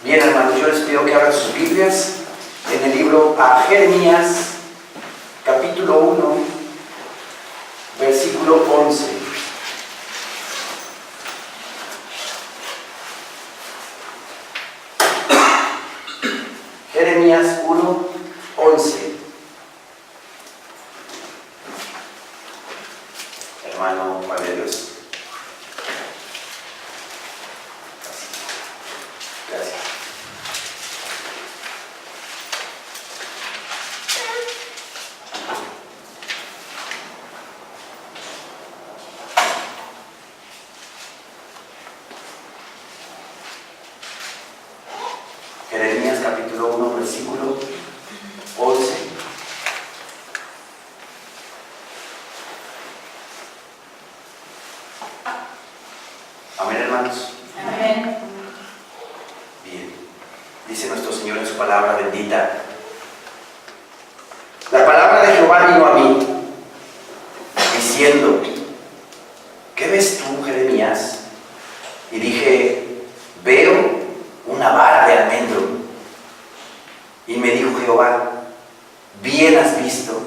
Bien, hermanos, yo les pido que abran sus Biblias en el libro a Jeremías, capítulo 1, versículo 11. Jeremías 1, 11. Hermano Juan de Dios. Gracias. Jeremías capítulo 1, versículo 11. Amén, hermanos. Amén. Bien. Dice nuestro Señor en su palabra bendita: la palabra de Jehová vino a mí, diciendo: ¿qué ves tú, Jeremías? Y dije: veo una vara de almendro. Y me dijo Jehová: bien has visto,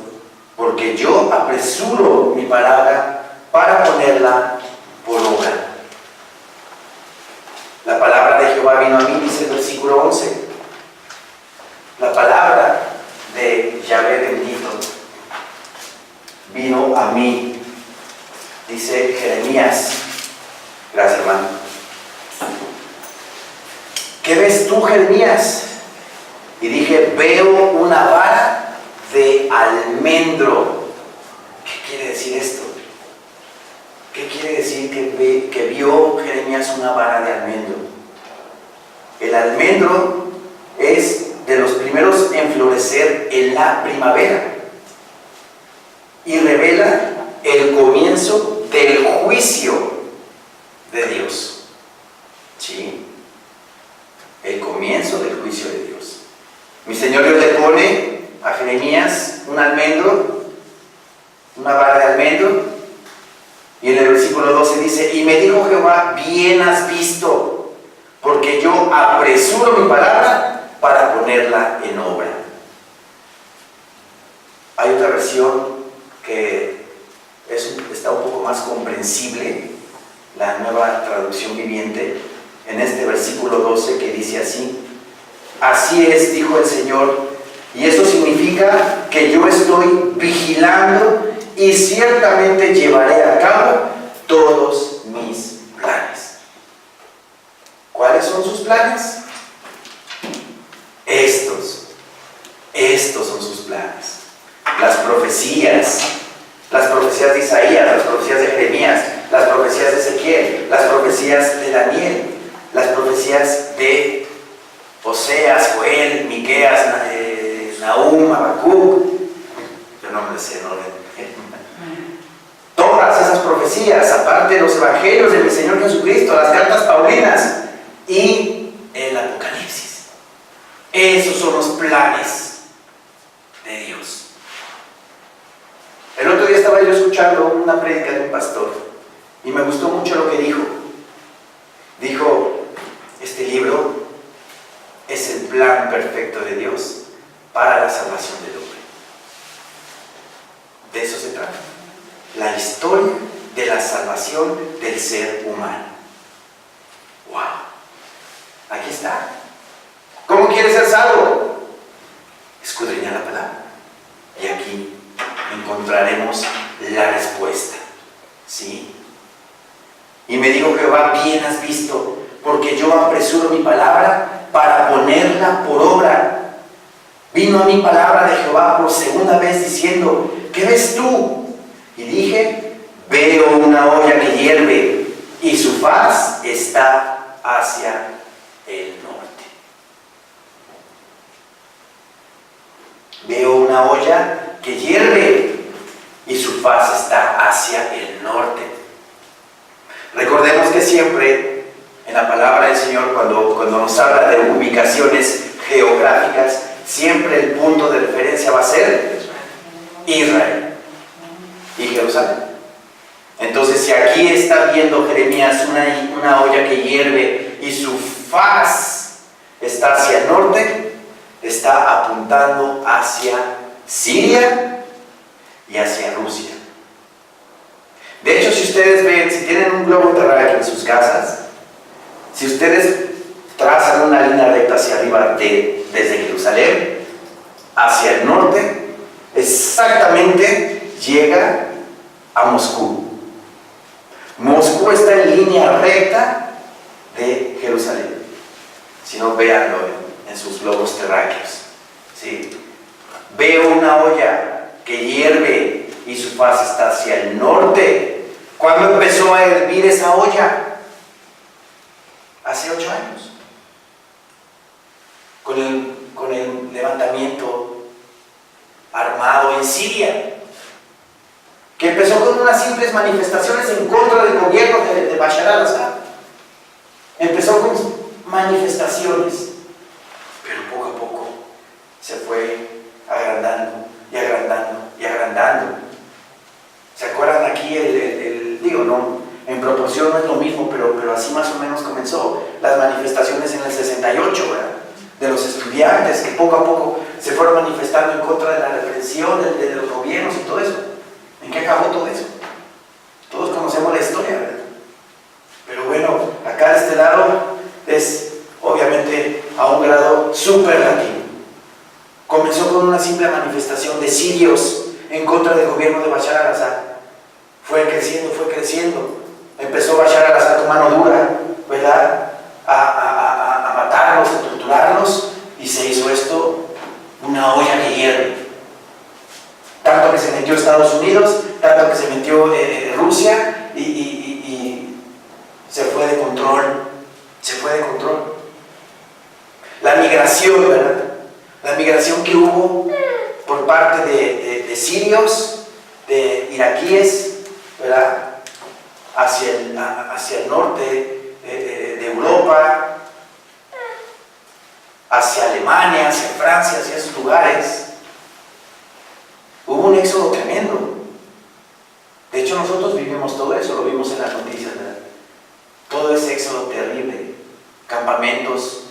porque yo apresuro mi palabra para ponerla por obra. La palabra de Jehová vino a mí, dice el versículo 11. La palabra de Yahvé bendito vino a mí, dice Jeremías. Gracias, hermano. ¿Qué ves tú, Jeremías? Y dije: veo una vara de almendro. ¿Qué quiere decir esto? ¿Qué quiere decir que vio Jeremías una vara de almendro? El almendro es de los primeros en florecer en la primavera y revela el comienzo del juicio de Dios. ¿Sí? El comienzo del juicio de Dios. Mi Señor Dios le pone a Jeremías un almendro, una vara de almendro. Y en el versículo 12 dice: y me dijo Jehová: bien has visto, porque yo apresuro mi palabra para ponerla en obra. Hay otra versión que está un poco más comprensible, la Nueva Traducción Viviente, en este versículo 12, que dice así: así es, dijo el Señor, y eso significa que yo estoy vigilando y ciertamente llevaré a cabo todos mis planes. ¿Cuáles son sus planes? Estos son sus planes. Las profecías de Isaías, las profecías de Jeremías, las profecías de Ezequiel, las profecías de Daniel, las profecías de Oseas, Joel, Miqueas, Nahum, Habacuc. Yo no me sé en orden. Todas esas profecías, aparte de los evangelios de mi Señor Jesucristo, las cartas paulinas y el Apocalipsis. Esos son los planes de Dios. El otro día estaba yo escuchando una prédica de un pastor y me gustó mucho lo que dijo. Dijo: este libro es el plan perfecto de Dios para la salvación del hombre. De eso se trata. La historia de la salvación del ser humano. ¡Wow! Aquí está. ¿Cómo quieres ser salvo? Escudriña la palabra. Y aquí encontraremos la respuesta. ¿Sí? Y me dijo Jehová: bien has visto, porque yo apresuro mi palabra para ponerla por obra. Vino a mi palabra de Jehová por segunda vez diciendo: ¿qué ves tú? Y dije: veo una olla que hierve y su faz está hacia el norte. Veo una olla que hierve y su faz está hacia el norte. Recordemos que siempre en la palabra del Señor, cuando nos habla de ubicaciones geográficas, siempre el punto de referencia va a ser Israel y Jerusalén. Entonces, si aquí está viendo Jeremías una olla que hierve y su faz está hacia el norte, está apuntando hacia Siria y hacia Rusia. De hecho, si ustedes ven, si tienen un globo terráqueo en sus casas, si ustedes trazan una línea recta hacia arriba desde Jerusalén hacia el norte, exactamente llega a Moscú. Moscú está en línea recta de Jerusalén. Si no, véanlo en sus globos terráqueos. ¿Sí? Veo una olla que hierve y su faz está hacia el norte. ¿Cuándo empezó a hervir esa olla? Hace 8 años. Con el levantamiento armado en Siria, que empezó con unas simples manifestaciones en contra del gobierno de Bashar al-Assad. Empezó con manifestaciones, pero poco a poco se fue agrandando y agrandando y agrandando. ¿Se acuerdan aquí digo, no, en proporción no es lo mismo, pero así más o menos comenzó las manifestaciones en el 68, ¿verdad? De los estudiantes que poco a poco se fueron manifestando en contra de la represión de los gobiernos y todo eso. ¿En qué acabó todo eso? Todos conocemos la historia, ¿verdad? Pero bueno, acá de este lado es obviamente a un grado superlativo. Comenzó con una simple manifestación de sirios en contra del gobierno de Bashar al-Assad. Fue creciendo. Empezó Bashar al-Assad con mano dura, ¿verdad? A matarlos, a torturarlos, y se hizo esto una olla que hierve. Tanto que se metió Estados Unidos, tanto que se metió Rusia, y se fue de control. La migración, ¿verdad? La migración que hubo por parte de sirios, de iraquíes, ¿verdad? Hacia el norte de Europa, hacia Alemania, hacia Francia, hacia esos lugares. Hubo un éxodo tremendo. De hecho, nosotros vivimos todo eso, lo vimos en las noticias, ¿verdad? Todo ese éxodo terrible. Campamentos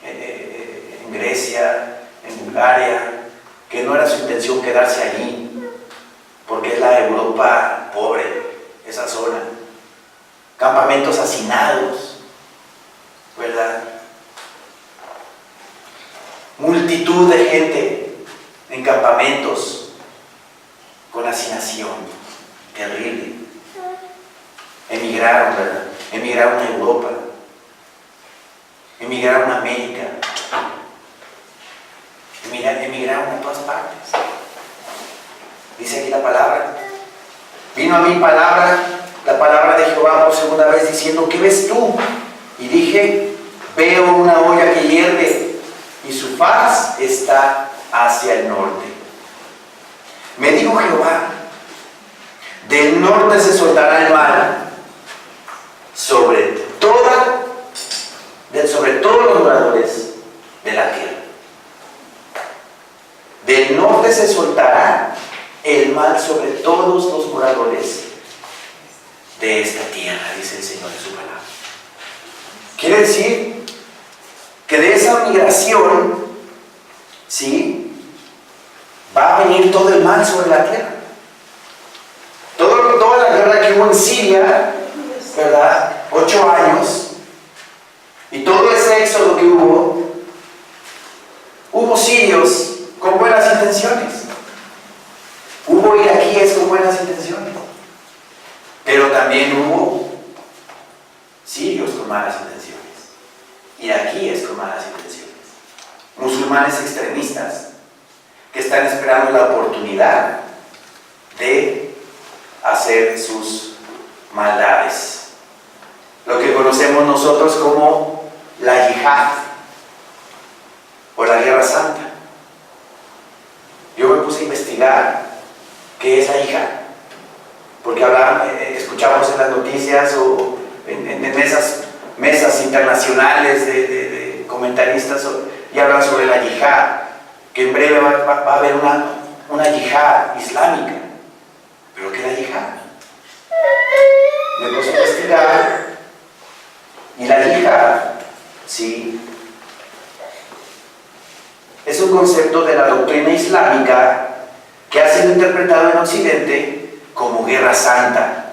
en Grecia, en Bulgaria, que no era su intención quedarse allí, porque es la Europa pobre, esa zona. Campamentos hacinados, ¿verdad? Multitud de gente en campamentos con hacinación terrible. Emigraron, ¿verdad? Emigraron a Europa, emigraron a América, emigraron a todas partes. Dice aquí la palabra: vino a mí la palabra de Jehová por segunda vez, diciendo: ¿qué ves tú? Y dije: veo una olla que hierve y su faz está hacia el norte. Me dijo Jehová: del norte se soltará el mal sobre todos los moradores de la tierra. Del norte se soltará el mal sobre todos los moradores de esta tierra, dice el Señor en su palabra. Quiere decir que de esa migración, ¿sí?, va a venir todo el mal sobre la tierra. Toda la guerra que hubo en Siria, ¿verdad? 8 años, y todo ese éxodo que hubo sirios con buenas intenciones, hubo iraquíes con buenas intenciones, pero también hubo sirios con malas intenciones, iraquíes con malas intenciones, musulmanes extremistas que están esperando la oportunidad de hacer sus maldades, lo que conocemos nosotros como la yihad o la guerra santa. Yo me puse a investigar qué es la yihad, porque escuchamos en las noticias o en esas mesas internacionales de comentaristas y hablan sobre la yihad, que en breve va a haber una yihad islámica. ¿Pero qué es la yihad? Me puse a investigar, y la yihad, sí, es un concepto de la doctrina islámica que ha sido interpretado en Occidente como guerra santa.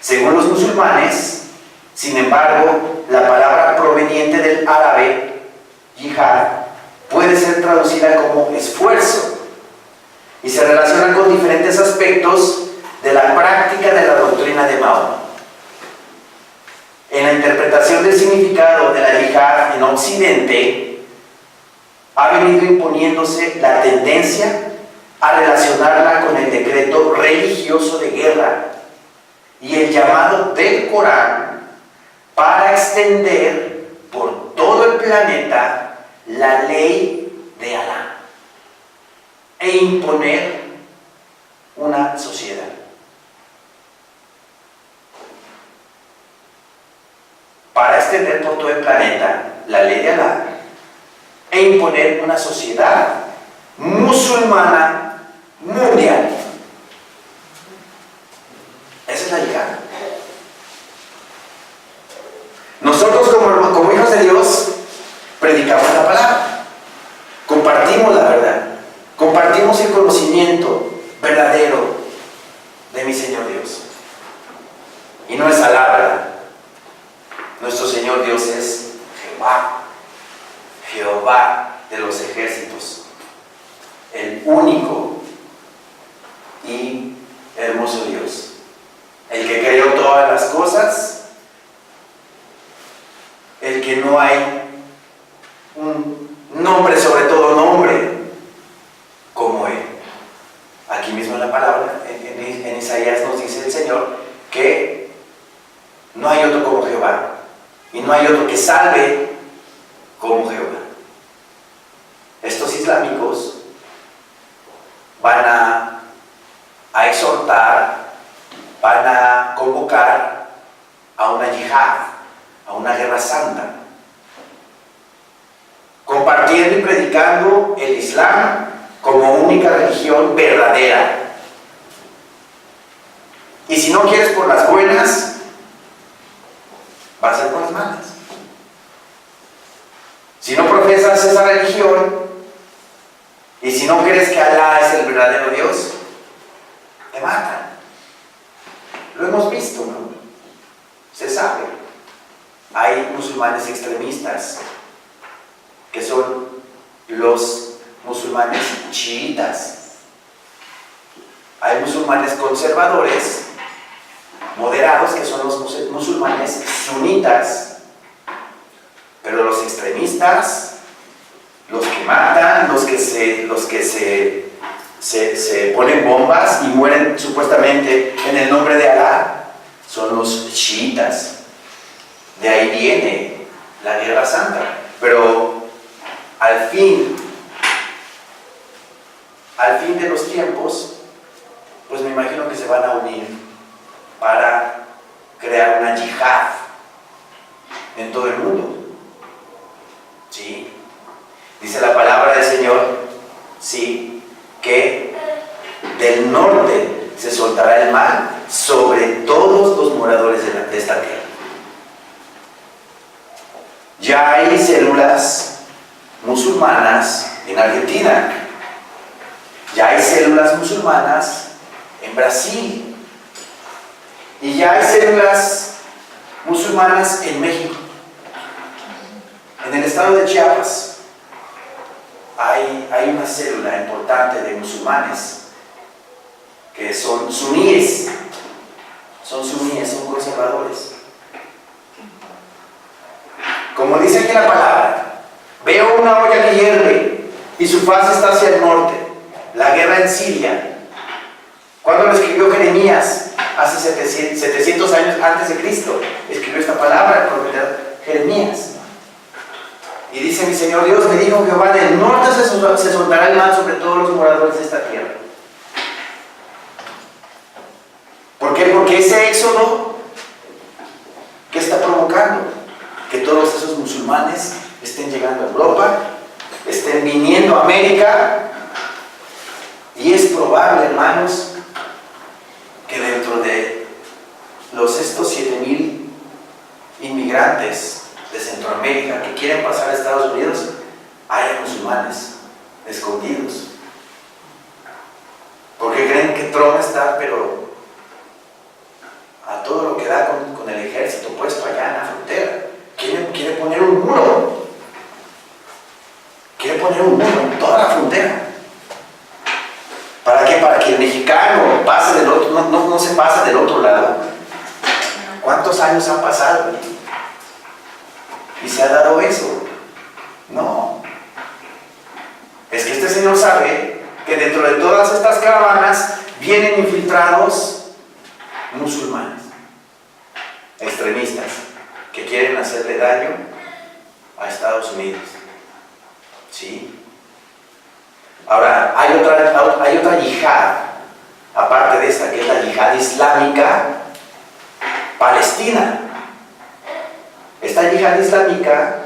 Según los musulmanes, sin embargo, la palabra proveniente del árabe, yihad, puede ser traducida como esfuerzo y se relaciona con diferentes aspectos de la práctica de la doctrina de Mahoma. En la interpretación del significado de la yihad en Occidente, ha venido imponiéndose la tendencia a relacionarla con el decreto religioso de guerra y el llamado del Corán para extender por todo el planeta la ley de Alá e imponer una sociedad. Para extender por todo el planeta la ley de Alá e imponer una sociedad musulmana mundial. Esa es la yihad. Nosotros como hijos de Dios predicamos la palabra, compartimos la verdad, compartimos el conocimiento verdadero de mi Señor Dios. Y no es Alá, ¿verdad? Nuestro Señor Dios es Jehová, Jehová de los ejércitos, el único y hermoso Dios, el que creó todas las cosas, el que no hay un nombre, sobre todo nombre, como Él. Aquí mismo en la palabra, en Isaías nos dice el Señor que no hay otro como Jehová y no hay otro que salve como Jehová. Estos islámicos van a exhortar, van a convocar a una yihad, a una guerra santa, compartiendo y predicando el Islam como única religión verdadera. Y si no quieres por las buenas, va a ser por las malas. Si no profesas esa religión y si no crees que Alá es el verdadero Dios, te matan. Lo hemos visto, ¿no? Se sabe. Hay musulmanes extremistas que son los musulmanes chiitas. Hay musulmanes conservadores, moderados, que son los musulmanes sunitas. Pero los extremistas, los que matan, los que se ponen bombas y mueren supuestamente en el nombre de Alá, son los chiitas. De ahí viene la guerra santa. Pero al fin de los tiempos, pues me imagino que se van a unir para crear una yihad en todo el mundo. ¿Sí? Dice la palabra del Señor, sí, que del norte se soltará el mal sobre todos los moradores de esta tierra. Ya hay células musulmanas en Argentina, ya hay células musulmanas en Brasil y ya hay células musulmanas en México. En el estado de Chiapas hay una célula importante de musulmanes que son suníes, son conservadores. Como dice aquí la palabra, veo una olla que hierve y su faz está hacia el norte. La guerra en Siria. ¿Cuándo lo escribió Jeremías? Hace 700 años antes de Cristo. Escribió esta palabra el profeta Jeremías. Y dice: mi Señor Dios me dijo, Jehová, del norte se soltará el mal sobre todos los moradores de esta tierra. ¿Por qué? Porque ese éxodo, ¿qué está provocando? Que todos esos musulmanes estén llegando a Europa, estén viniendo a América, y es probable, hermanos, que dentro de estos 7,000 inmigrantes de Centroamérica que quieren pasar a Estados Unidos, haya musulmanes. musulmanes escondidos. Porque creen que Trump está, pero a todo lo que da con el ejército puesto allá en la frontera. Quiere poner un muro. Quiere poner un muro en toda la frontera. ¿Para qué? Para que el mexicano pase del otro, no se pasa del otro lado. ¿Cuántos años han pasado? ¿Y se ha dado eso? No. Es que este señor sabe que dentro de todas estas caravanas vienen infiltrados musulmanes, extremistas, que quieren hacerle daño a Estados Unidos. ¿Sí? Ahora, hay otra yihad, aparte de esta, que es la yihad islámica palestina. Esta yihad islámica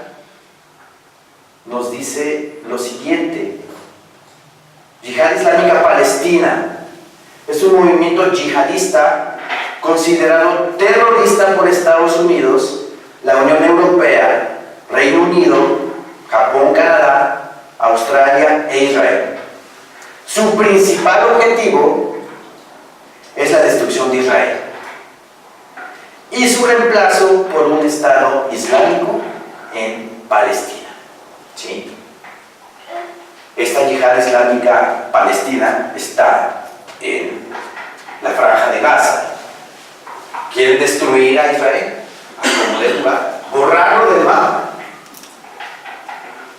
nos dice lo siguiente: yihad islámica palestina es un movimiento yihadista considerado terrorista por Estados Unidos, la Unión Europea, Reino Unido, Japón, Canadá, Australia e Israel. Su principal objetivo es la destrucción de Israel y su reemplazo por un Estado islámico en Palestina. ¿Sí? Esta yihad islámica palestina está en la franja de Gaza. Quieren destruir a Israel, a como de lugar, borrarlo del mapa.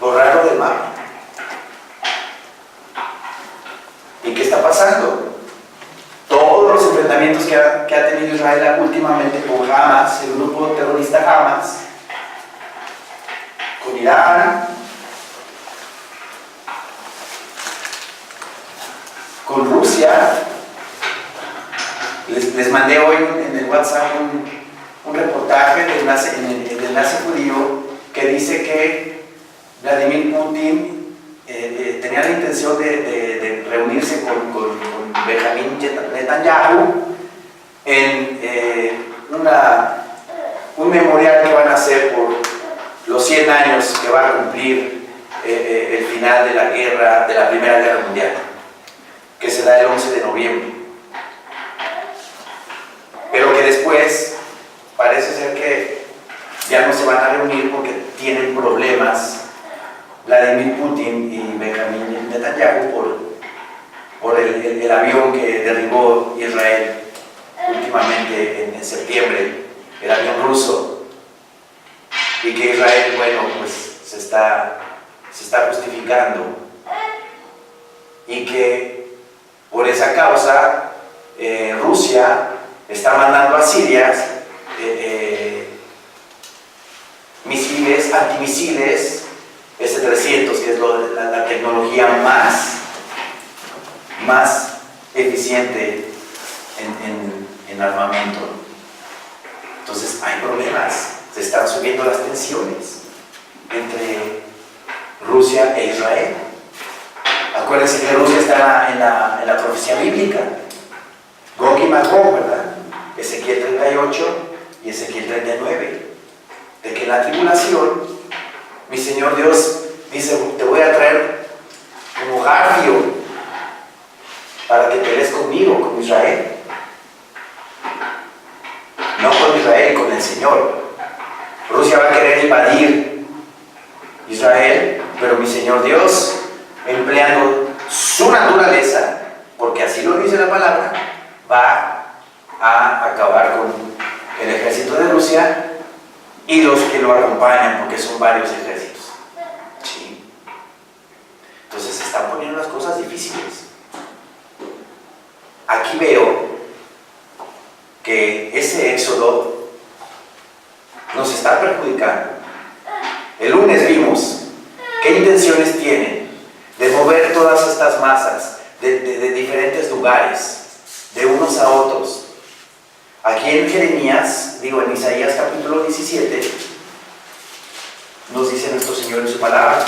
Borrarlo del mapa. ¿Y qué está pasando? Todos los enfrentamientos que ha tenido Israel últimamente con Hamas, el grupo terrorista Hamas, con Irán, con Rusia. Les mandé hoy en el WhatsApp un reportaje en el enlace judío que dice que Vladimir Putin tenía la intención de reunirse con Benjamin Netanyahu en un memorial que van a hacer por los 100 años que va a cumplir el final de la guerra, de la Primera Guerra Mundial, que se da el 11 de noviembre. Pero que después parece ser que ya no se van a reunir porque tienen problemas Vladimir Putin y Benjamin Netanyahu por el avión que derribó Israel últimamente en septiembre, el avión ruso, y que Israel, bueno, pues se está justificando, y que por esa causa Rusia está mandando a Siria misiles, antimisiles S-300, que es la tecnología más eficiente en armamento. Entonces hay problemas, se están subiendo las tensiones entre Rusia e Israel. Acuérdense que Rusia está en la profecía bíblica, Gog y Magog, ¿verdad? Ezequiel 38 y Ezequiel 39, de que en la tribulación mi Señor Dios dice: te voy a traer como garfio para que pelees conmigo, con Israel. No con Israel, con el Señor. Rusia va a querer invadir Israel, pero mi Señor Dios, empleando su naturaleza, porque así lo dice la palabra, va a acabar con el ejército de Rusia y los que lo acompañan, porque son varios ejércitos. ¿Sí? Entonces se están poniendo las cosas difíciles. Aquí veo que ese éxodo nos está perjudicando. El lunes vimos qué intenciones tienen de mover todas estas masas de diferentes lugares, de unos a otros. Aquí en Jeremías, en Isaías capítulo 17, nos dice nuestro Señor en su palabra: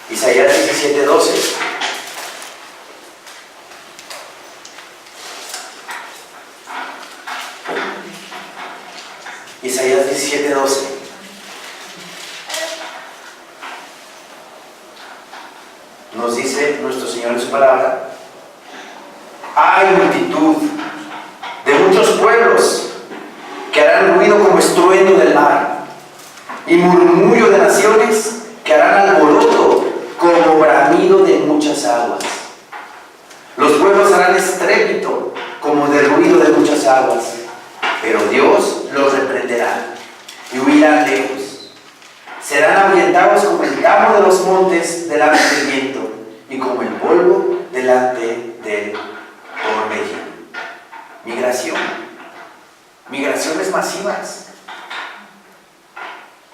Isaías 17, 12. Isaías 17:12. Nos dice nuestro Señor en su palabra: hay multitud de muchos pueblos que harán ruido como estruendo del mar, y murmullo de naciones que harán alboroto como bramido de muchas aguas. Los pueblos harán estrépito como de ruido de muchas aguas, pero Dios los reprenderá y huirán lejos. Serán ahuyentados como el tamo de los montes delante del viento y como el polvo delante del torbellino. Migraciones masivas.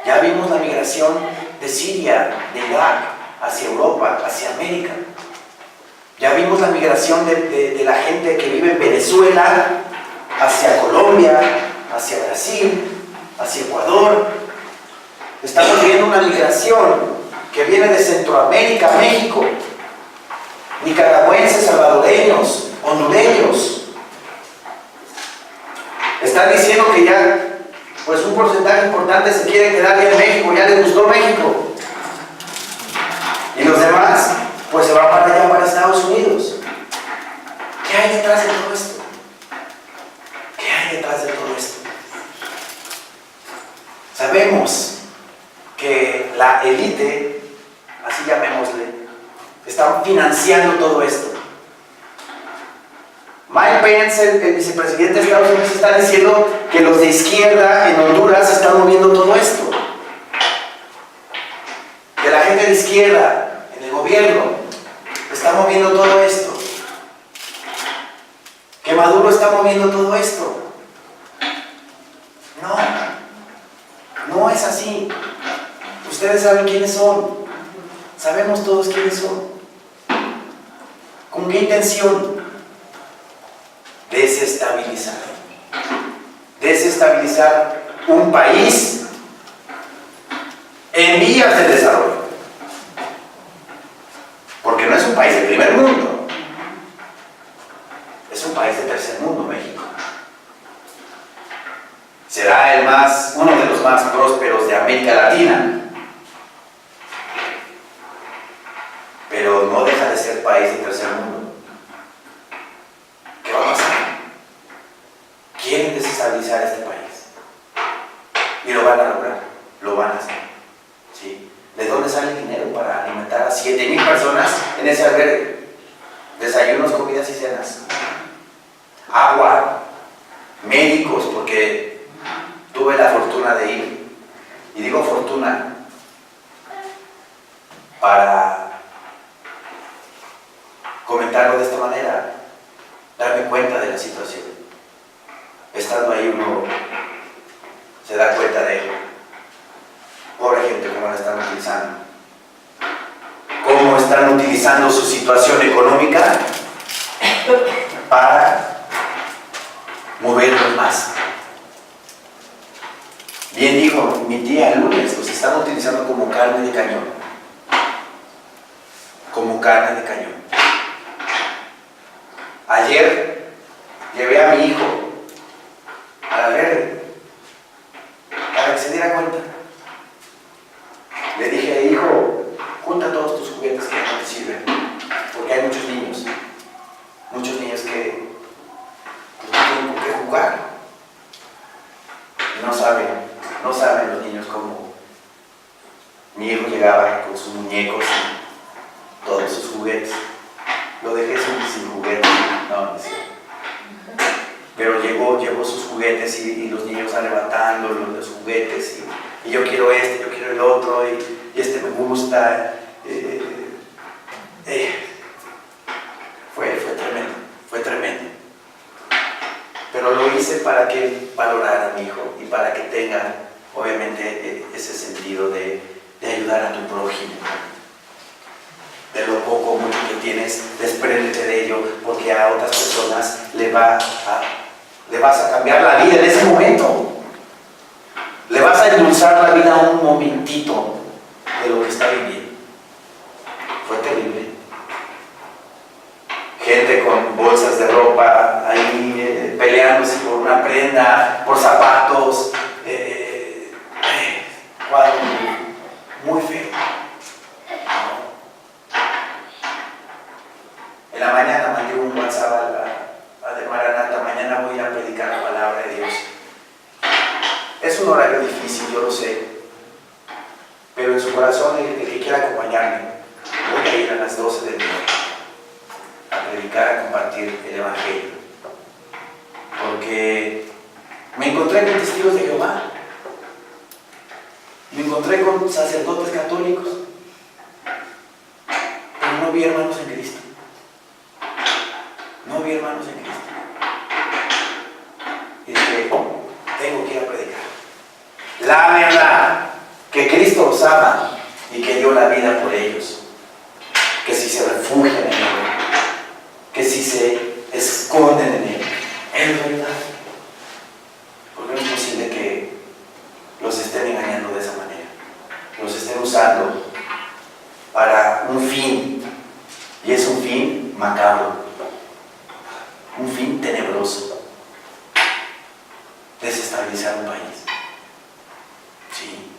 Ya vimos la migración de Siria, de Irak, hacia Europa, hacia América. Ya vimos la migración de la gente que vive en Venezuela, hacia Colombia, hacia Brasil, hacia Ecuador. Estamos viendo una migración que viene de Centroamérica a México. Nicaragüenses, salvadoreños, hondureños. Están diciendo que ya, pues un porcentaje importante se quiere quedar ya en México, ya les gustó México. Y los demás, pues se van para allá, para Estados Unidos. ¿Qué hay detrás de todo esto? ¿Qué hay detrás de todo esto? Sabemos que la élite, así llamémosle, está financiando todo esto. Mike Pence, el vicepresidente de Estados Unidos, está diciendo que los de izquierda en Honduras están moviendo todo esto. Que la gente de izquierda en el gobierno está moviendo todo esto. Que Maduro está moviendo todo esto. No es así. Ustedes saben quiénes son. Sabemos todos quiénes son. ¿Con qué intención? Desestabilizar. Desestabilizar un país en vías de desarrollo. Porque no es un país de primer mundo. Es un país de tercer mundo, México. Será uno de los más prósperos de América Latina. Pero no deja de ser país de tercer mundo. ¿Qué va a pasar? Quieren desestabilizar este país. Y lo van a lograr. Lo van a hacer. ¿Sí? ¿De dónde sale el dinero para alimentar a 7,000 personas en ese albergue? Desayunos, comidas y cenas. Agua. Médicos, porque tuve la fortuna de ir. Y digo fortuna para comentarlo de esta manera, darme cuenta de la situación. Estando ahí uno se da cuenta de ello. Pobre gente, cómo la están utilizando. Cómo están utilizando su situación económica para moverlos más. Bien dijo mi tía el lunes, los están utilizando como carne de cañón. Como carne de cañón. Ayer llevé a mi hijo al albergue para que se diera cuenta. Le dije: hijo, junta todos tus juguetes que no te sirven, porque hay muchos niños que pues, no tienen con qué jugar. No saben los niños cómo. Mi hijo llegaba con sus muñecos y todos sus juguetes. Lo dejé sin juguetes. No es cierto. Pero llevó sus juguetes y los niños arrebatando los juguetes. Y yo quiero este, yo quiero el otro, y este me gusta. Fue tremendo. Pero lo hice para que valorara a mi hijo y para que tenga, obviamente, ese sentido de ayudar a tu prójimo. De lo poco o mucho que tienes, despréndete de ello, porque a otras personas le vas a cambiar la vida en ese momento. Le vas a endulzar la vida un momentito de lo que está viviendo. Fue terrible. Gente con bolsas de ropa ahí peleándose por una prenda, por zapatos, un horario difícil, yo lo sé, pero en su corazón el que quiera acompañarme, voy a ir a las 12 del día a predicar, a compartir el Evangelio, porque me encontré con testigos de Jehová, me encontré con sacerdotes católicos, pero no vi hermanos en Cristo. No vi hermanos en Cristo. Y dije, tengo que ir a predicar la verdad, que Cristo los ama y que dio la vida por ellos, que si se refugian en Él, que si se esconden en Él, es verdad. Porque no es posible que los estén engañando de esa manera, los estén usando para un fin, y es un fin macabro, un fin tenebroso: desestabilizar un país. Sí.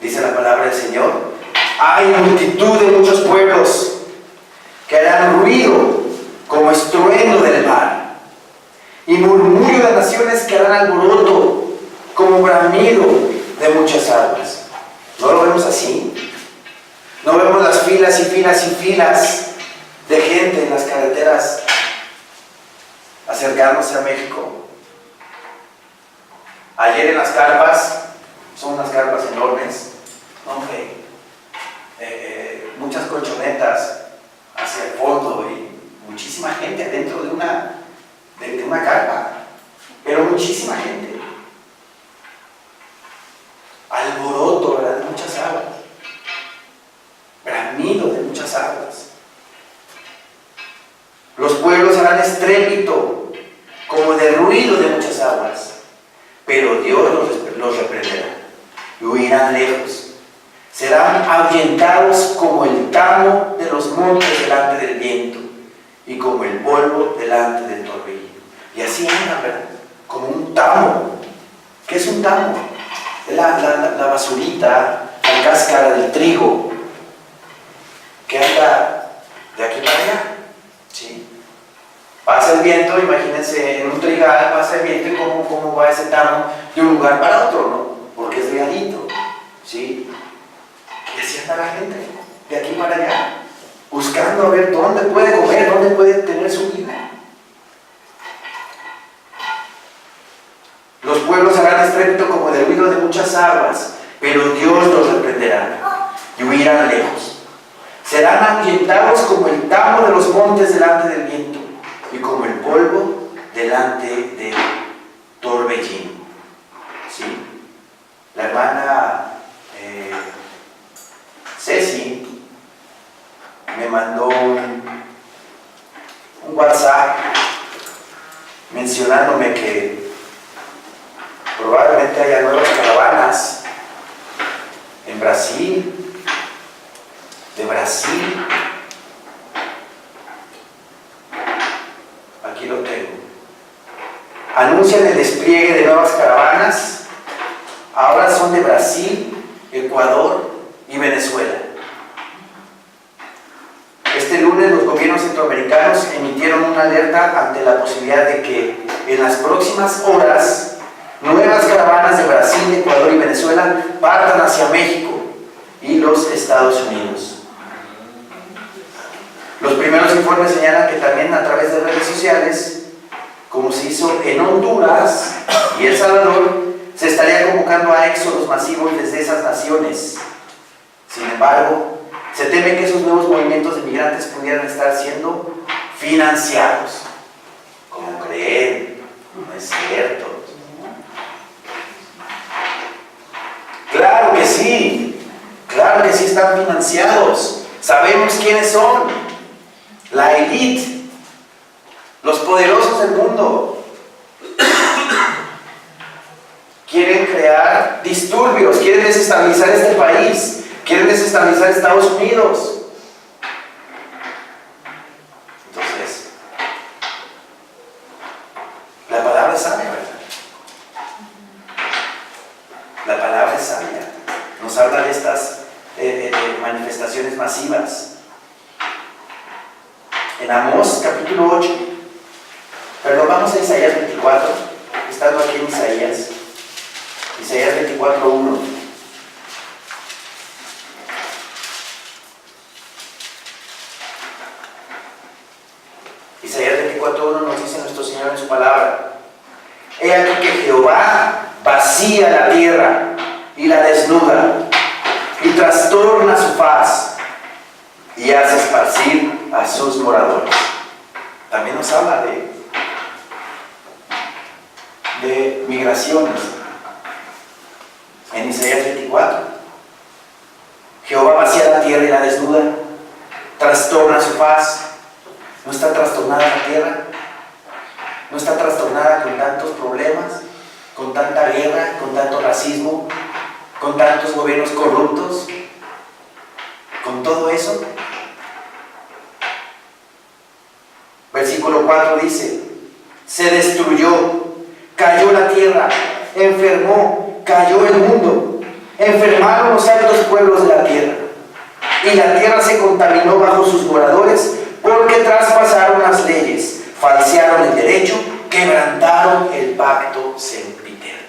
Dice la palabra del Señor: hay multitud de muchos pueblos que harán ruido como estruendo del mar, y murmullo de naciones que harán alboroto como bramido de muchas aguas. ¿No lo vemos así? ¿No vemos las filas y filas y filas de gente en las carreteras acercándose a México? Ayer en las carpas, son unas carpas enormes, hombre, muchas colchonetas hacia el fondo y muchísima gente adentro de una carpa, pero muchísima gente. Alboroto, ¿verdad?, de muchas aguas, bramido de muchas aguas. Los pueblos harán estrépito como de ruido de muchas aguas, pero Dios los reprenderá y huirán lejos. Serán ahuyentados como el tamo de los montes delante del viento y como el polvo delante del torbellino. Y así andan, ¿verdad?, como un tamo. ¿Qué es un tamo? Es la basurita, la cáscara del trigo que anda de aquí para allá. ¿Sí? Pasa el viento, imagínense en un trigal, pasa el viento y cómo va ese tamo de un lugar para otro, ¿no? Porque es delgadito, ¿sí? Y así anda la gente, de aquí para allá, buscando a ver dónde puede comer, dónde puede tener su vida. Los pueblos harán estrépito como de ruido de muchas aguas, pero Dios los reprenderá y huirán lejos. Serán ahuyentados como el tamo de los montes delante del viento y como el polvo delante del torbellino. ¿Sí? La hermana Ceci me mandó un WhatsApp mencionándome que probablemente haya nuevas caravanas en Brasil, de Brasil. Aquí lo tengo. Anuncian el despliegue de nuevas caravanas. Ahora son de Brasil, Ecuador y Venezuela. Este lunes los gobiernos centroamericanos emitieron una alerta ante la posibilidad de que en las próximas horas nuevas caravanas de Brasil, Ecuador y Venezuela partan hacia México y los Estados Unidos. Los primeros informes señalan que también a través de redes sociales, como se hizo en Honduras y El Salvador, se estaría convocando a éxodos masivos desde esas naciones. Sin embargo, se teme que esos nuevos movimientos de migrantes pudieran estar siendo financiados. Como creen, no es cierto. Claro que sí están financiados. Sabemos quiénes son. La élite, los poderosos del mundo. Quieren crear disturbios, quieren desestabilizar este país, quieren desestabilizar Estados Unidos. Entonces, la palabra es sabia, ¿verdad? La palabra es sabia. Nos habla de estas manifestaciones masivas. En Amós capítulo 8, perdón, vamos a Isaías 24, estando aquí en Isaías. Isaías 24:1. Isaías 24:1 nos dice nuestro Señor en su palabra: He aquí que Jehová vacía la tierra y la desnuda, y trastorna su faz, y hace esparcir a sus moradores. También nos habla de migraciones en Isaías 24. Jehová vacía la tierra y la desnuda, trastorna su faz. ¿No está trastornada la tierra? ¿No está trastornada con tantos problemas, con tanta guerra, con tanto racismo, con tantos gobiernos corruptos, con todo eso? Versículo 4 dice: se destruyó, cayó la tierra, enfermó, cayó el mundo, enfermaron los altos pueblos de la tierra, y la tierra se contaminó bajo sus moradores, porque traspasaron las leyes, falsearon el derecho, quebrantaron el pacto sempiterno.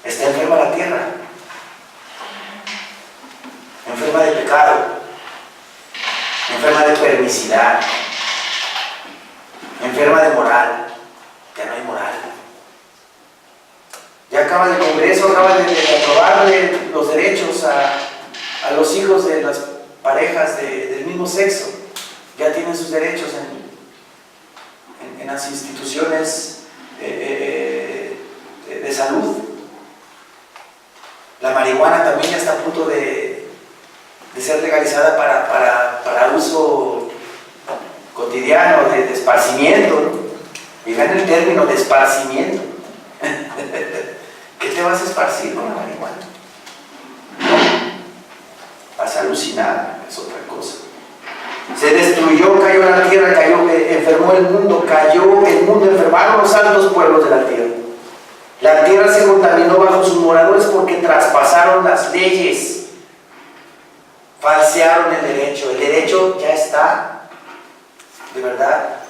Está enferma la tierra, enferma de pecado, enferma de permisidad, enferma de moral. Ya no hay moral. Ya acaba el Congreso, acaba de aprobarle los derechos a los hijos de las parejas del mismo sexo. Ya tienen sus derechos en las instituciones de salud. La marihuana también ya está a punto de ser legalizada para uso cotidiano, de esparcimiento, ¿no? Fijan el término de esparcimiento. ¿Qué te vas a esparcir con la marihuana? Vas a alucinar, es otra cosa. Se destruyó, cayó la tierra, enfermó el mundo, cayó el mundo, enfermaron los altos pueblos de la tierra. La tierra se contaminó bajo sus moradores porque traspasaron las leyes, falsearon el derecho. El derecho ya está, de verdad,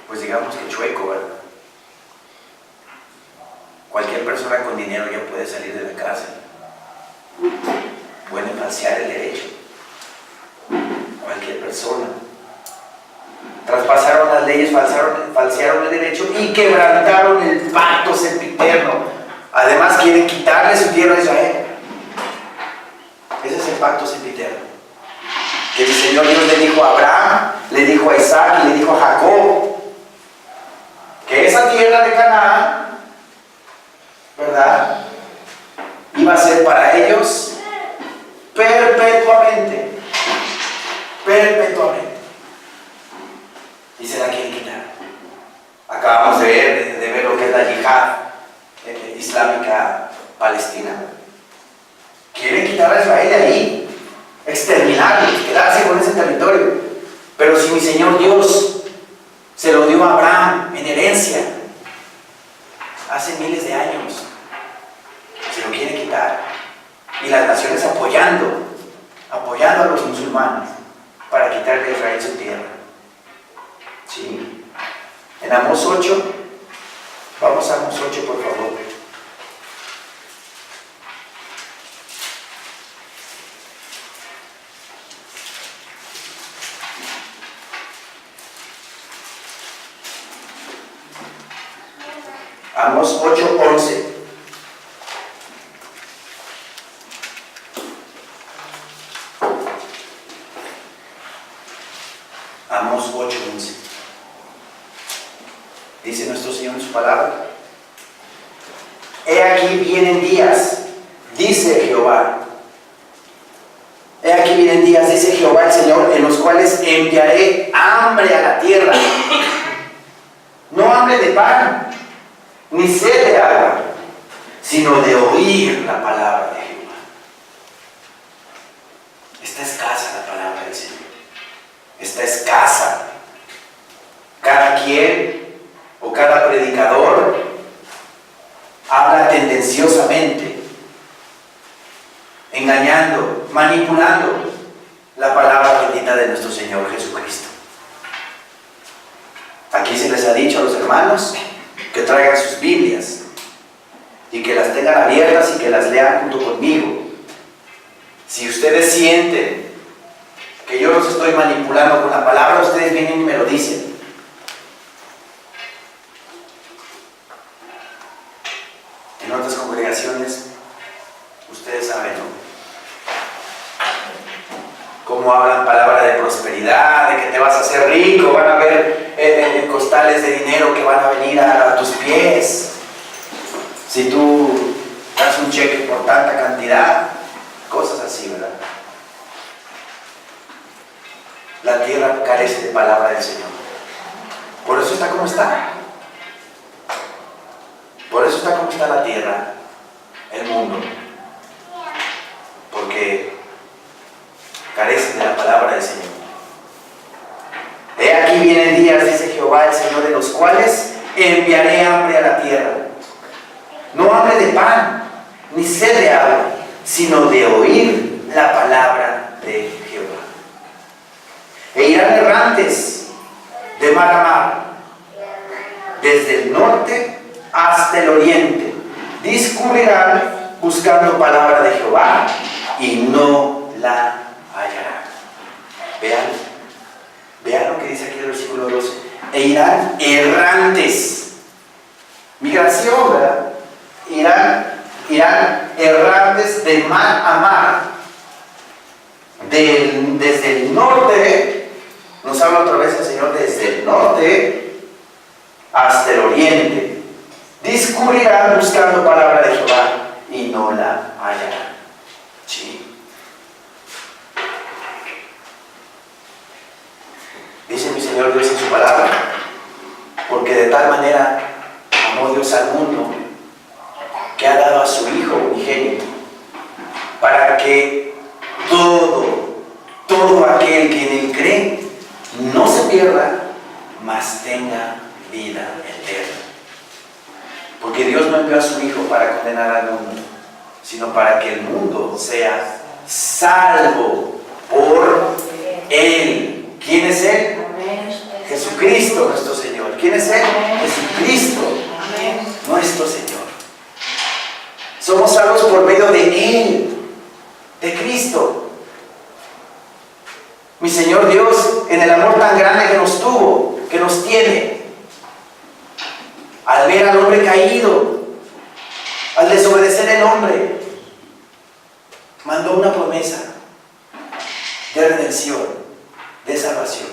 pues digamos que chueco, ¿verdad? Cualquier persona con dinero ya puede salir de la cárcel. Pueden falsear el derecho. Cualquier persona. Traspasaron las leyes, falsearon el derecho y quebrantaron el pacto sempiterno. Además quieren quitarle su tierra a Israel. Ese es el pacto sempiterno que el Señor Dios le dijo a Abraham, le dijo a Isaac y le dijo a Jacob, que esa tierra de Canaán, ¿verdad?, iba a ser para ellos perpetuamente. Perpetuamente. Y se la quieren quitar. Acabamos de ver lo que es la yihad islámica palestina. Quieren quitar a Israel de ahí, exterminarlos, quedarse con ese territorio. Pero si mi Señor Dios se lo dio a Abraham en herencia hace miles de años, se lo quiere quitar. Y las naciones apoyando a los musulmanes para quitarle a Israel su tierra. ¿Sí? En Amós 8, vamos a Amós 8, por favor. Amós 8:11. Amós 8:11. Dice nuestro Señor en su palabra: He aquí vienen días, dice Jehová. He aquí vienen días, dice Jehová el Señor, en los cuales enviaré hambre a la tierra. No hambre de pan, ni sed de agua, sino de oír la palabra de Jehová. Está escasa la palabra del Señor. Está escasa. Cada quien o cada predicador habla tendenciosamente, engañando, manipulando la palabra bendita de nuestro Señor Jesucristo. Aquí se les ha dicho a los hermanos hermanos que traigan sus Biblias y que las tengan abiertas y que las lean junto conmigo. Si ustedes sienten que yo los estoy manipulando con la palabra, ustedes vienen y me lo dicen. En otras congregaciones, ustedes saben, ¿no?, cómo hablan palabra de prosperidad, de que te vas a hacer rico, van a haber costales de dinero que van a venir a tus pies. Si tú das un cheque por tanta cantidad, cosas así, ¿verdad? La tierra carece de palabra del Señor. Por eso está como está. Por eso está como está la tierra, el mundo. Porque carecen de la palabra del Señor. He aquí vienen días, dice Jehová el Señor, en los cuales enviaré hambre a la tierra. No hambre de pan, ni sed de agua, sino de oír la palabra de Jehová. E irán errantes de mar a mar, desde el norte hasta el oriente. Discurrirán buscando palabra de Jehová y no la hallarán. Vean lo que dice aquí el versículo 12. E irán errantes. Migración, ¿verdad? Irán errantes de mar a mar. Desde el norte, nos habla otra vez el Señor, desde el norte hasta el oriente. Discurrirán buscando palabra de Jehová y no la hallarán. Sí. Dice mi Señor Dios en su palabra, porque de tal manera amó Dios al mundo que ha dado a su Hijo unigénito, para que todo aquel que en Él cree no se pierda, mas tenga vida eterna. Porque Dios no envió a su Hijo para condenar al mundo, sino para que el mundo sea salvo por Él. ¿Quién es Él? Jesucristo nuestro Señor. ¿Quién es Él? Jesucristo nuestro Señor. Somos salvos por medio de Él, de Cristo. Mi Señor Dios, en el amor tan grande que nos tuvo, que nos tiene, al ver al hombre caído, al desobedecer el hombre, mandó una promesa de redención, de salvación.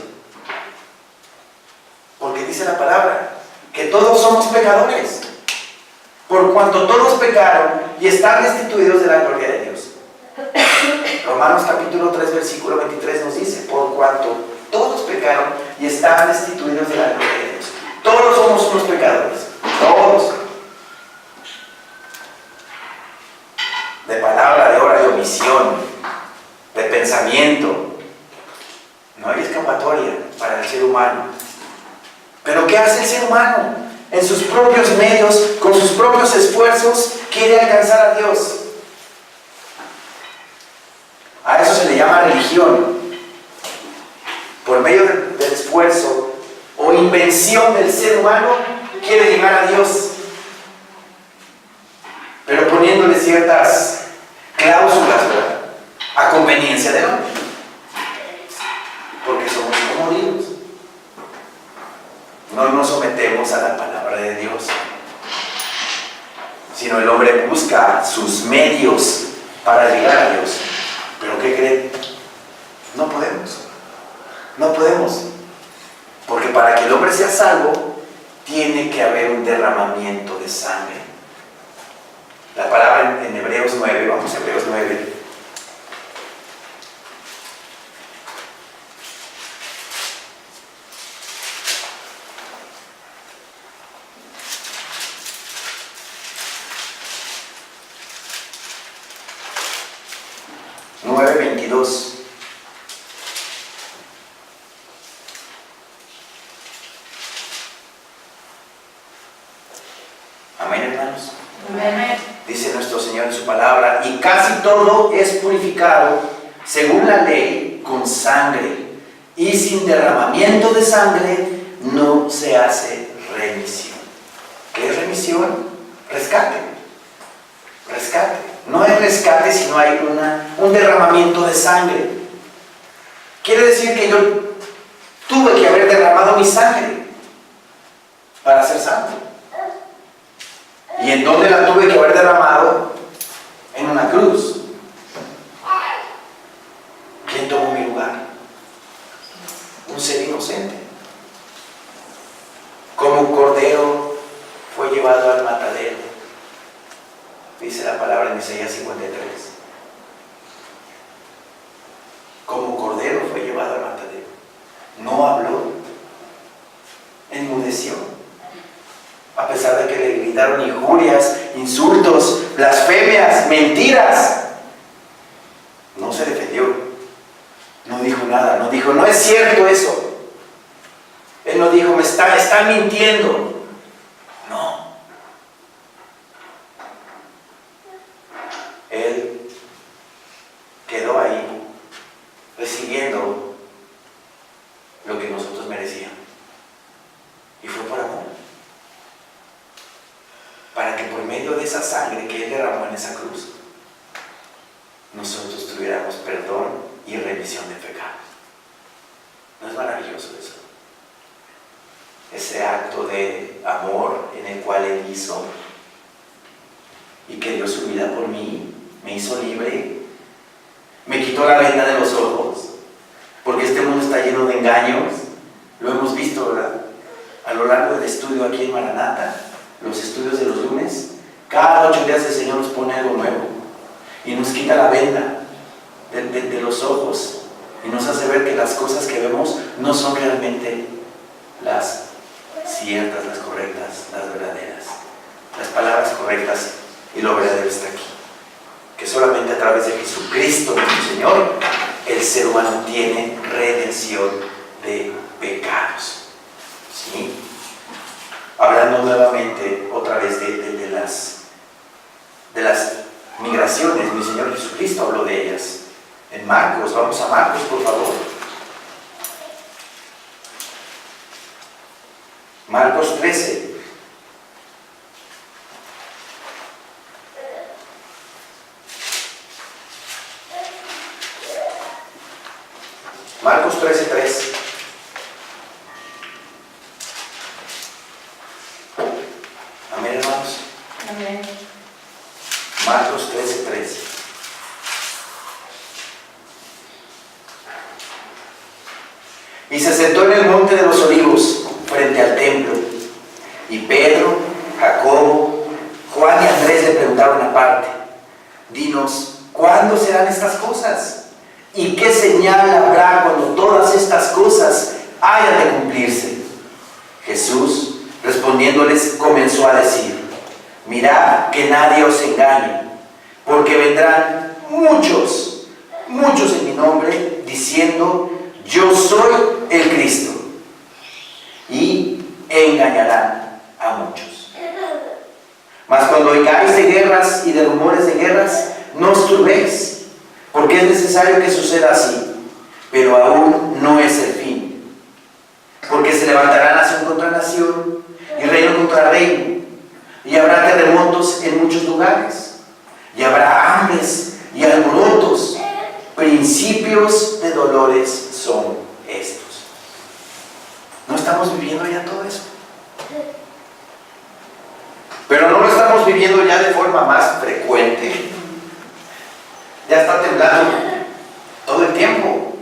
Porque dice la palabra que todos somos pecadores, por cuanto todos pecaron y están destituidos de la gloria de Dios. Romanos capítulo 3 versículo 23 nos dice: por cuanto todos pecaron y están destituidos de la gloria de Dios. Todos somos unos pecadores, todos. De palabra, de obra, de omisión, de pensamiento. No hay escapatoria para el ser humano. Pero ¿qué hace el ser humano? En sus propios medios, con sus propios esfuerzos, quiere alcanzar a Dios. A eso se le llama religión. Por medio del esfuerzo o invención del ser humano, quiere llegar a Dios. Pero poniéndole ciertas cláusulas, ¿verdad?, a conveniencia del hombre. Porque somos comodinos. No nos sometemos a la palabra de Dios, sino el hombre busca sus medios para llegar a Dios. ¿Pero qué creen? No podemos. No podemos. Porque para que el hombre sea salvo, tiene que haber un derramamiento de sangre. La palabra en Hebreos 9, vamos a Hebreos 9. Amén, hermanos. Amén. Dice nuestro Señor en su palabra: y casi todo es purificado según la ley con sangre, y sin derramamiento de sangre no se hace remisión. remisión, rescate. Rescate. No hay rescate si no hay un derramamiento de sangre. Quiere decir que yo tuve que haber derramado mi sangre para ser santo. ¿Y en dónde la tuve que haber derramado? En una cruz. ¿Quién tomó mi lugar? Un ser inocente. Como cordero fue llevado al matadero, dice la palabra en Isaías 53. Como cordero fue llevado al matadero. No habló, enmudeció, a pesar de que le gritaron injurias, insultos, blasfemias, mentiras. No se defendió, no dijo nada, no dijo, no es cierto eso. Él no dijo, me están mintiendo. No. Él quedó ahí recibiendo lo que nosotros merecíamos. Y fue por amor. Para que por medio de esa sangre que Él derramó en esa cruz, nosotros tuviéramos perdón y remisión de pecados. ¿No es maravilloso eso? Ese acto de amor en el cual Él hizo y que dio su vida por mí, me hizo libre, me quitó la venda de los ojos, porque este mundo está lleno de engaños. Lo hemos visto, ¿verdad? A lo largo del estudio aquí en Maranata, los estudios de los lunes, cada 8 días el Señor nos pone algo nuevo y nos quita la venda de los ojos y nos hace ver que las cosas que vemos no son realmente las ciertas, las correctas, las verdaderas, las palabras correctas, y lo verdadero está aquí, que solamente a través de Jesucristo nuestro Señor el ser humano tiene redención de pecados. ¿Sí? Hablando nuevamente otra vez de las migraciones, mi Señor Jesucristo habló de ellas en Marcos. Vamos a Marcos, por favor. Marcos 13. Marcos 13:3. Amén, hermanos. Amén. Marcos 13:3. Y se sentó en el monte de los olivos, frente al templo, y Pedro, Jacobo, Juan y Andrés le preguntaron aparte: dinos, ¿cuándo serán estas cosas? ¿Y qué señal habrá cuando todas estas cosas hayan de cumplirse? Jesús, respondiéndoles, comenzó a decir: mirad que nadie os engañe, porque vendrán muchos en mi nombre, diciendo: yo soy el Cristo, y engañarán a muchos. Mas cuando oigáis de guerras y de rumores de guerras, no os turbéis, porque es necesario que suceda así, pero aún no es el fin. Porque se levantará nación contra nación y reino contra reino, y habrá terremotos en muchos lugares, y habrá hambres y alborotos. Principios de dolores son estos. ¿No estamos viviendo ya todo eso? Pero no lo estamos viviendo ya de forma más frecuente. Ya está temblando todo el tiempo.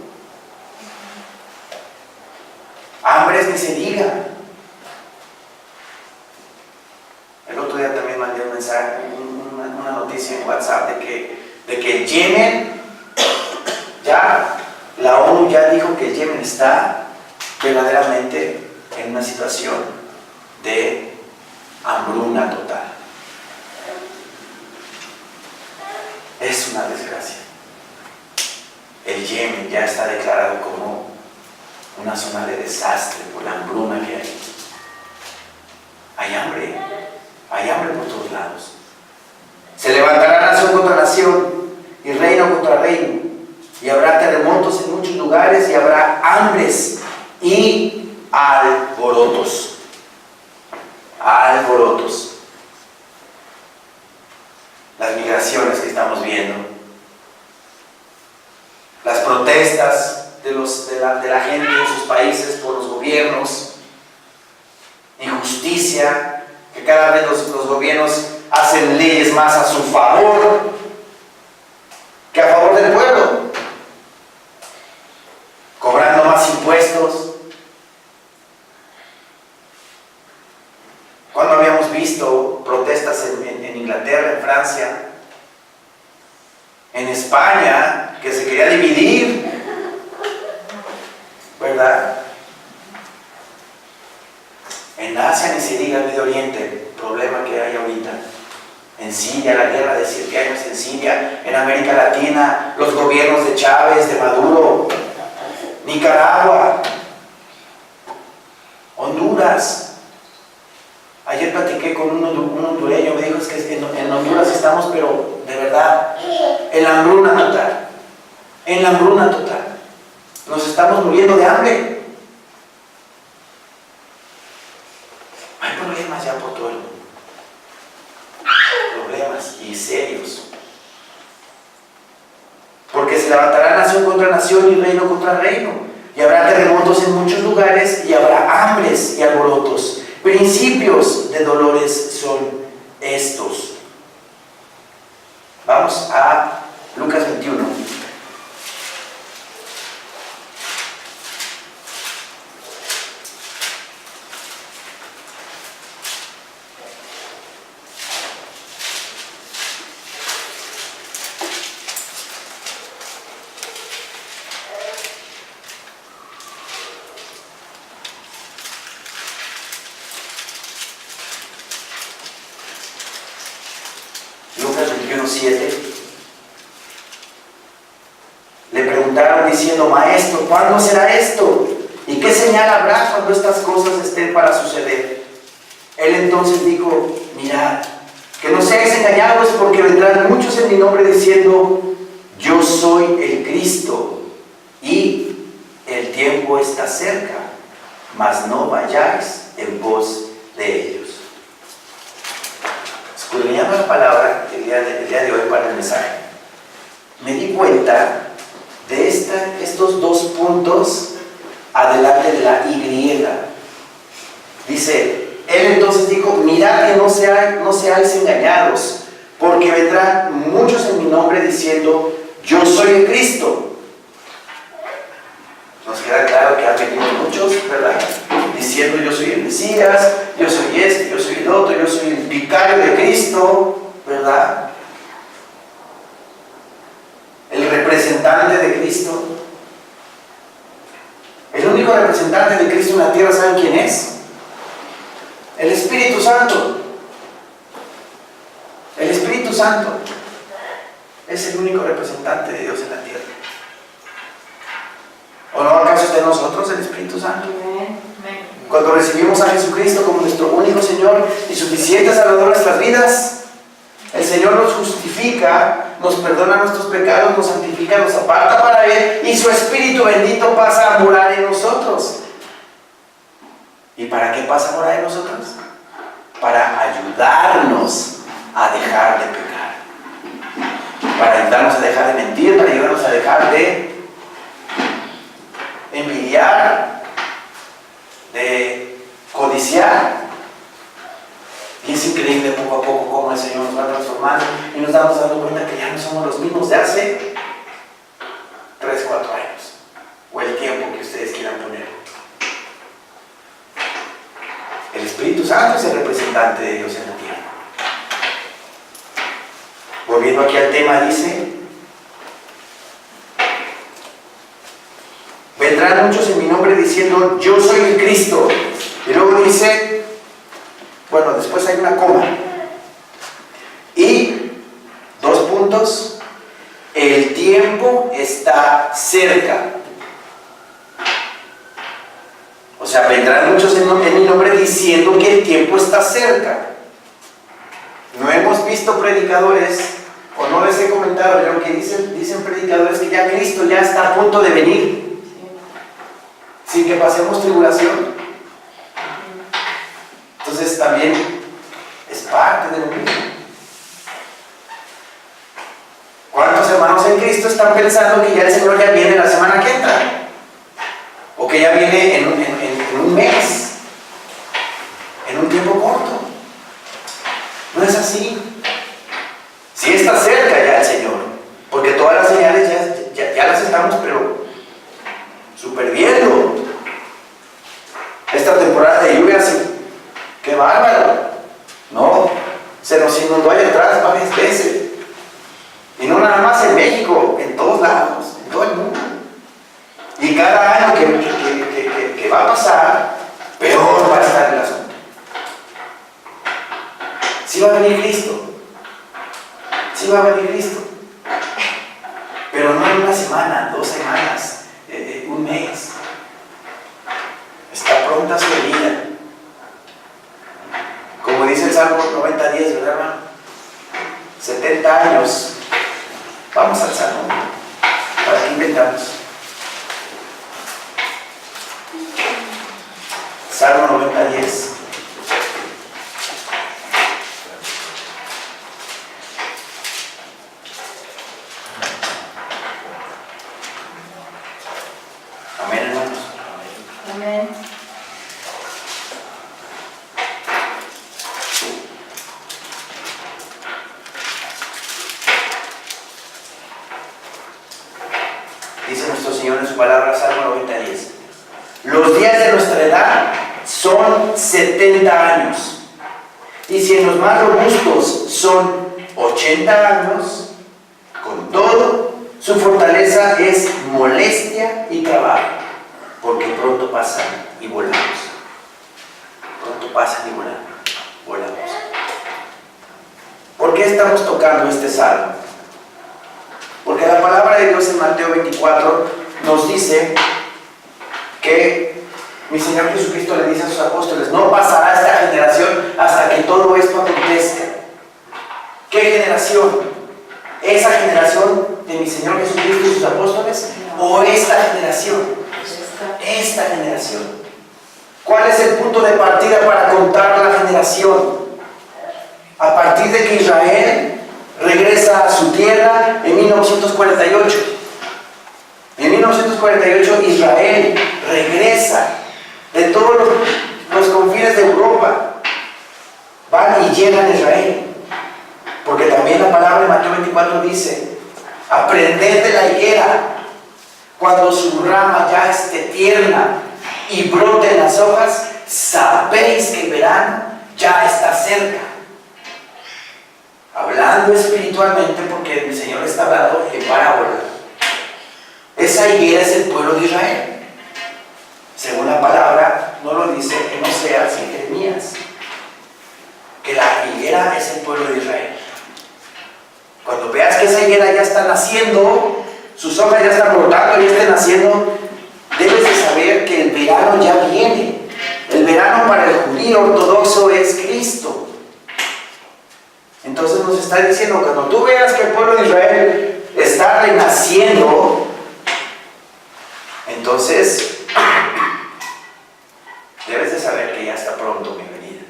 Hambres ni se diga. El otro día también mandé un mensaje, una noticia en WhatsApp de que el Yemen, ya la ONU ya dijo que el Yemen está verdaderamente en una situación de hambruna total. Es una desgracia. El Yemen ya está declarado como una zona de desastre por la hambruna que hay. Hay hambre por todos lados. Se levantará nación contra nación y reino contra reino, y habrá terremotos en muchos lugares, y habrá hambres y alborotos. de la gente en sus países por los gobiernos, injusticia, que cada vez los gobiernos hacen leyes más a su favor que a favor del pueblo, cobrando más impuestos. ¿Cuándo habíamos visto protestas en Inglaterra, en Francia, en España, que se quería dividir? ¿Verdad? En Asia ni se diga, el Medio Oriente, el problema que hay ahorita. En Siria, la guerra de 7 años en Siria, en América Latina, los gobiernos de Chávez, de Maduro, Nicaragua, Honduras. Ayer platiqué con un hondureño, me dijo, es que en Honduras estamos, pero de verdad, en la hambruna total. En la hambruna total. Nos estamos muriendo de hambre. Hay problemas ya por todo el mundo. Problemas y serios. Porque se levantará nación contra nación y reino contra reino. Y habrá terremotos en muchos lugares y habrá hambres y alborotos. Principios de dolores son estos. Vamos a Lucas 21. Lucas 21:7. Le preguntaron diciendo: Maestro, ¿cuándo será esto? ¿Y qué señal habrá cuando estas cosas estén para suceder? Él entonces dijo: Mirad, que no seáis engañados, porque vendrán muchos en mi nombre diciendo: Yo soy el Cristo, y el tiempo está cerca, mas no vayáis en pos de ellos. Escudriñando la palabra el día de hoy para el mensaje, me di cuenta de estos dos puntos adelante de la Y. Dice, él entonces dijo: mirad que no seáis engañados, porque vendrán muchos en mi nombre diciendo: yo soy el Cristo. Nos queda claro que han venido muchos, ¿verdad? Diciendo: yo soy el Mesías, yo soy este, yo soy el otro, yo soy el vicario de Cristo, ¿verdad? El representante de Cristo. El único representante de Cristo en la tierra, ¿saben quién es? El Espíritu Santo. El Espíritu Santo es el único representante de Dios en la tierra. ¿O no acaso está en nosotros el Espíritu Santo? Cuando recibimos a Jesucristo como nuestro único Señor y suficiente Salvador de nuestras vidas, el Señor nos justifica, nos perdona nuestros pecados, nos santifica, nos aparta para Él, y su Espíritu bendito pasa a morar en nosotros. ¿Y para qué pasa a morar en nosotros? Para ayudarnos a dejar de pecar, para ayudarnos a dejar de mentir, para ayudarnos a dejar de envidiar, de codiciar. Y es increíble poco a poco cómo el Señor nos va transformando y nos damos dando cuenta que ya no somos los mismos de hace 3, 4 años, o el tiempo que ustedes quieran poner. El Espíritu Santo es el representante de Dios en la tierra. Volviendo aquí al tema, dice: vendrán muchos en mi nombre diciendo: yo soy el Cristo. Y luego dice, bueno, después hay una coma. Y 2 puntos: el tiempo está cerca. O sea, vendrán muchos en mi nombre diciendo que el tiempo está cerca. No hemos visto predicadores, o no les he comentado, pero que dicen predicadores que ya Cristo ya está a punto de venir, sin que pasemos tribulación. Entonces también es parte de lo mismo. ¿Cuántos hermanos en Cristo están pensando que ya el Señor ya viene la semana que entra? porque ya viene en un mes, en un tiempo corto. No es así. Sí está cerca ya el Señor, porque todas las señales ya las estamos, pero súper viendo. Esta temporada de lluvias, ¡qué bárbaro! No, se nos inundó allá atrás varias veces. Y no nada más en México, en todos lados, en todo el mundo. Y cada año que va a pasar, peor va a estar el asunto. Sí va a venir Cristo. Sí va a venir Cristo. Pero no en una semana, 2 semanas, un mes. Está pronta su venida. Como dice el Salmo 90:10, ¿verdad, hermano? 70 años. Vamos al Salmo. ¿Para qué inventamos? Salmo 90:10. Amén, hermanos. Amén. Dice nuestro Señor en su palabra, Salmo 90:10. Los días de nuestra edad son 70 años. Y si en los más robustos son 80 años, con todo, su fortaleza es molestia y trabajo, porque pronto pasan y volamos. Pronto pasan y volamos. ¿Por qué estamos tocando este salmo? Porque la palabra de Dios en Mateo 24 nos dice que mi Señor Jesucristo le dice a sus apóstoles: no pasará esta generación hasta que todo esto acontezca. ¿Qué generación? ¿Esa generación de mi Señor Jesucristo y sus apóstoles? ¿O esta generación? Esta generación. ¿Cuál es el punto de partida para contar la generación? A partir de que Israel regresa a su tierra en 1948. En 1948 Israel regresa de todos los confines de Europa. Van y llegan a Israel. Porque también la palabra de Mateo 24 dice: aprended de la higuera cuando su rama ya esté tierna y broten las hojas, sabéis que el verano ya está cerca. Hablando espiritualmente, porque el Señor está hablando en parábola. Esa higuera es el pueblo de Israel. Según la palabra, no lo dice en Oseas y en Jeremías, que la higuera es el pueblo de Israel. Cuando veas que esa higuera ya está naciendo, sus hojas ya están brotando y están naciendo, debes de saber que el verano ya viene. El verano para el judío ortodoxo es Cristo. Entonces nos está diciendo, cuando tú veas que el pueblo de Israel está renaciendo, entonces debes de saber que ya está pronto mi venida.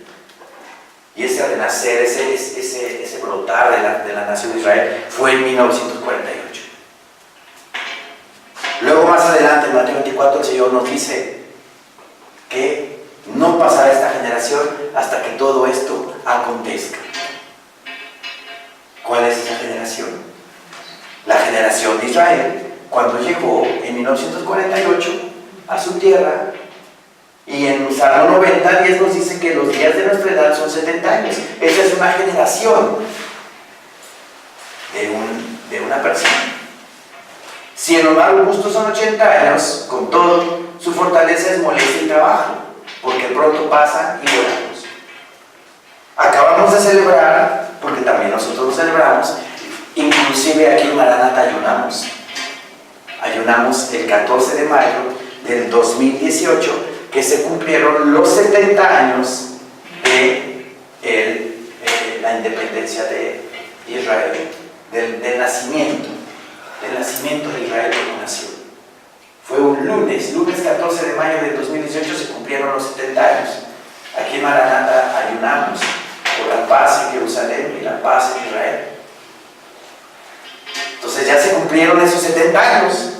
Y ese renacer, ese brotar de la nación de Israel fue en 1948. Luego más adelante en Mateo 24 el Señor nos dice que no pasará esta generación hasta que todo esto acontezca. ¿Cuál es esa generación? La generación de Israel, cuando llegó en 1948 a su tierra. Y en Salmo 90:10 nos dice que los días de nuestra edad son 70 años. Esa es una generación de una persona. Si en los más robustos son 80 años, con todo, su fortaleza es molestia y trabajo, porque pronto pasan y volamos. Acabamos de celebrar, porque también nosotros lo celebramos, inclusive aquí en Maranatha ayunamos el 14 de mayo del 2018, que se cumplieron los 70 años de la independencia de Israel, del nacimiento de Israel como nación. Fue un lunes 14 de mayo del 2018 se cumplieron los 70 años. Aquí en Maranatha ayunamos por la paz en Jerusalén y la paz en Israel. Entonces ya se cumplieron esos 70 años.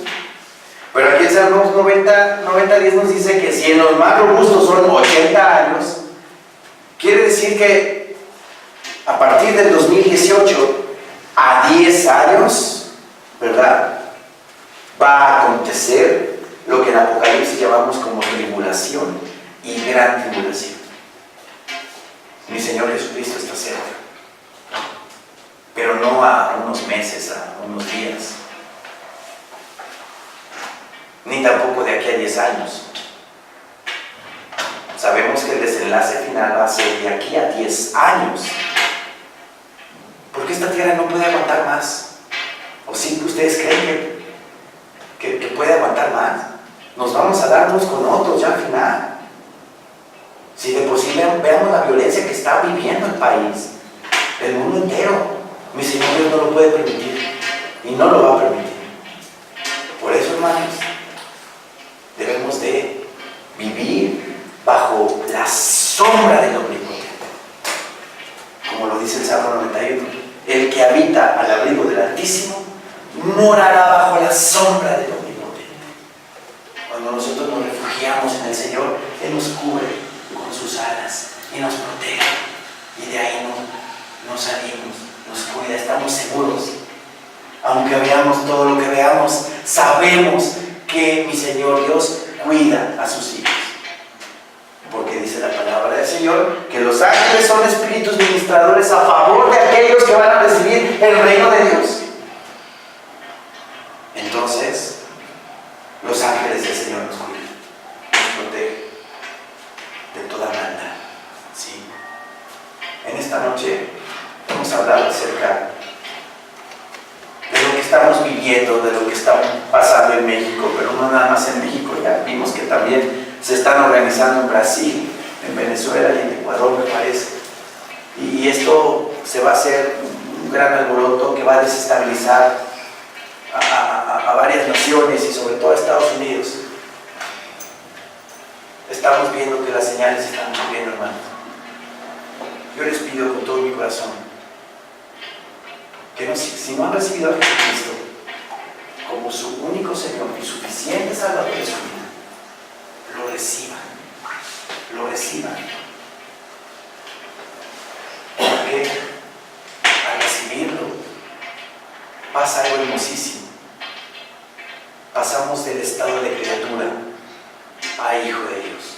Pero aquí en Salmos 90:10 nos dice que si en los más robustos son 80 años, quiere decir que a partir del 2018 a 10 años, ¿verdad?, va a acontecer lo que en Apocalipsis llamamos como tribulación y gran tribulación. Mi Señor Jesucristo está cerca, pero no a unos meses, a unos días, ni tampoco de aquí a 10 años. Sabemos que el desenlace final va a ser de aquí a 10 años, porque esta tierra no puede aguantar más. ¿O sí que ustedes creen que puede aguantar más? Nos vamos a darnos con otros ya al final. Si de por sí veamos la violencia que está viviendo el país, el mundo entero, mi Señor Dios no lo puede permitir y no lo va a permitir. Por eso, hermanos, debemos de vivir bajo la sombra del Omnipotente. Como lo dice el Salmo 91, el que habita al abrigo del Altísimo morará bajo la sombra del Omnipotente. Cuando nosotros nos refugiamos en el Señor, Él nos cubre con sus alas y nos protege, y de ahí no salimos, nos cuida, estamos seguros. Aunque veamos todo lo que veamos, sabemos que mi Señor Dios cuida a sus hijos, porque dice la palabra del Señor que los ángeles son espíritus ministradores a favor de aquellos que van a recibir el reino de Dios. Entonces, los ángeles del Señor nos cuidan, nos protegen de toda maldad. ¿Sí? En esta noche vamos a hablar acerca de lo que estamos viviendo, de lo que está pasando en México, pero no nada más en México. Ya vimos que también se están organizando en Brasil, en Venezuela y en Ecuador, me parece. Y esto se va a hacer un gran alboroto que va a desestabilizar a varias naciones y sobre todo a Estados Unidos. Estamos viendo que las señales están cumpliendo, hermanos. Yo les pido con todo mi corazón que si no han recibido a Jesucristo como su único Señor y suficiente Salvador de su vida, lo reciban, lo reciban. Porque al recibirlo pasa algo hermosísimo. Pasamos del estado de criatura a hijo de Dios.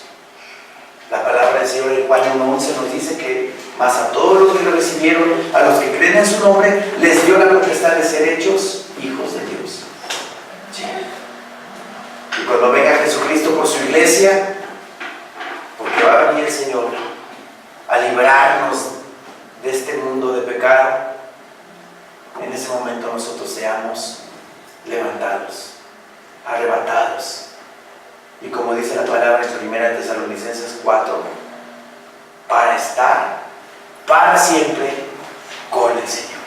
La palabra del Señor en Juan 1:11 nos dice que más a todos los que lo recibieron, a los que creen en su nombre, les dio la potestad de ser hechos hijos de Dios. ¿Sí? Y cuando venga Jesucristo por su iglesia, porque va a venir el Señor a librarnos de este mundo de pecado, en ese momento nosotros seamos levantados, arrebatados. Y como dice la palabra en 1 Tesalonicenses 4, para estar para siempre con el Señor.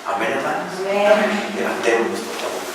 Amén, hermanos. Amén. Levantémonos, por favor.